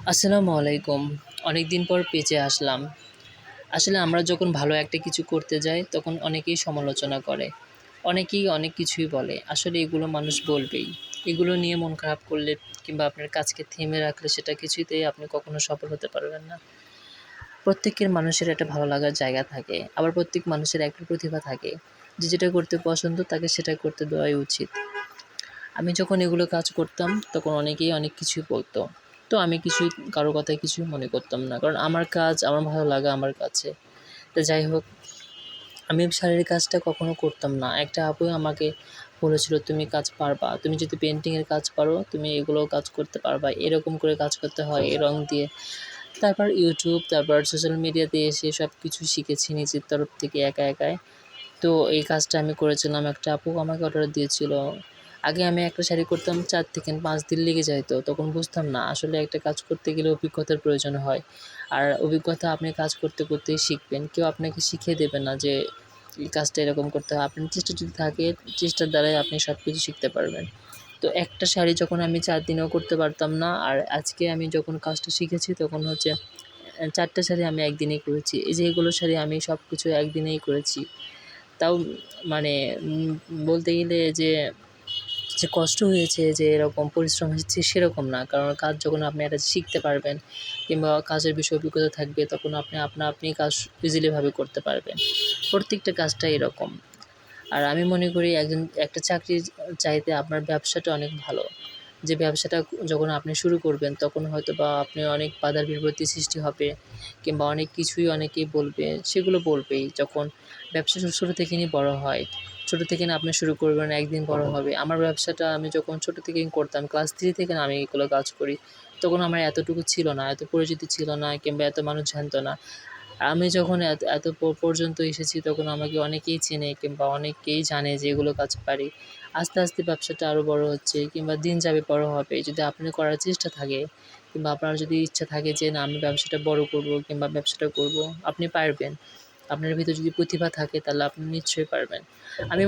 আসসালামু আলাইকুম। অনেকদিন পর পেজে আসলাম। আসলে আমরা যখন ভালো একটা কিছু করতে যাই তখন অনেকেই সমালোচনা করে। অনেকেই অনেক কিছুই বলে। আসলে এগুলো মানুষ বলবেই। এগুলো নিয়ে মন খারাপ করলে কিংবা আপনার কাজকে থেমে রাখলে সেটা কিছুতেই আপনি কখনো সফল হতে পারবেন না। প্রত্যেকের মানুষের একটা ভালো লাগার জায়গা থাকে। আবার প্রত্যেক মানুষের একটা প্রতিভা থাকে। যে যেটা করতে পছন্দ তাকে সেটা করতে দেওয়াই উচিত। আমি যখন এগুলো কাজ করতাম তখন অনেকেই অনেক কিছুই বলত। তো আমি কারো কথায় কিছুই মনে করতাম না। কারণ আমার কাজ, আমার ভালো লাগা আমার কাছে। তো যাই হোক, আমি শাড়ির কাজটা কখনো করতাম না। একটা আপুই আমাকে বলেছিল, "তুমি কাজ পারবা। তুমি যদি পেইন্টিংয়ের কাজ পারো, তুমি এগুলোও কাজ করতে পারবা। এরকম করে কাজ করতে হয়, এ রং দিয়ে।" তারপর ইউটিউব, তারপর সোশ্যাল মিডিয়াতে এসে সবকিছু শিখেছি নিজের তরফ থেকে একাই। তো এই কাজটা আমি করেছিলাম। একটা আপু আমাকে অর্ডার দিয়েছিল। আগে আমি একটা শাড়ি করতাম ৪ থেকে ৫ দিন লেগে যাইত। তখন বুঝতাম না আসলে একটা কাজ করতে গেলে অভিজ্ঞতার প্রয়োজন হয়। আর অভিজ্ঞতা আপনি কাজ করতেই শিখবেন। কেউ আপনাকে শিখিয়ে দেবে না যে এই কাজটা এরকম করতে হয়। আপনার চেষ্টা যদি থাকে, চেষ্টার দ্বারাই আপনি সবকিছু শিখতে পারবেন। তো একটা শাড়ি যখন আমি ৪ দিনেও করতে পারতাম না, আর আজকে আমি যখন কাজটা শিখেছি তখন হচ্ছে ৪ টা শাড়ি আমি একদিনেই করেছি। এই যে এগুলো শাড়ি আমি সবকিছু একদিনেই করেছি। তাও মানে বলতে গেলে যে কষ্ট হয়েছে, যে এরকম পরিশ্রম হয়েছে সেরকম না। কারণ কাজ যখন আপনি একটা শিখতে পারবেন কিংবা কাজের বিষয়ে অভিজ্ঞতা থাকবে তখন আপনি আপনি কাজ ইজিলিভাবে করতে পারবেন। প্রত্যেকটা কাজটাই এরকম। আর আমি মনে করি একটা চাকরির চাইতে আপনার ব্যবসাটা অনেক ভালো। যে ব্যবসাটা যখন আপনি শুরু করবেন তখন হয়তোবা আপনি অনেক বাধার বিপত্তি সৃষ্টি হবে কিংবা অনেক কিছুই অনেকেই বলবে, সেগুলো বলবেই। যখন ব্যবসা ছোট থেকে নিয়ে বড় হয়। ছোট থেকে না আপনি শুরু করবেন, একদিন বড় হবে। আমার ব্যবসাটা আমি যখন ছোট থেকেই করতাম, ক্লাস 3 থেকে না আমি এগুলো কাজ করি। তখন আমার এতটুকু ছিল না, এত পরিচিতি ছিল না কিংবা এত মানুষ জানত না। আমি যখন এত পর্যন্ত এসেছি তখন আমাকে অনেকেই চেনে কিংবা অনেকেই জানে যে এগুলো কাজ পারি। আস্তে ব্যবসাটা আরও বড় হচ্ছে কিংবা দিন যাবে বড় হবে। যদি আপনি করার চেষ্টা থাকে কিংবা আপনার যদি ইচ্ছা থাকে যে না আমি ব্যবসাটা বড় করব কিংবা ব্যবসাটা করব, আপনি পারবেন। আপনার ভিতর যদি প্রতিভা থাকে তাহলে আপনি নিশ্চয়ই পারবেন। আমি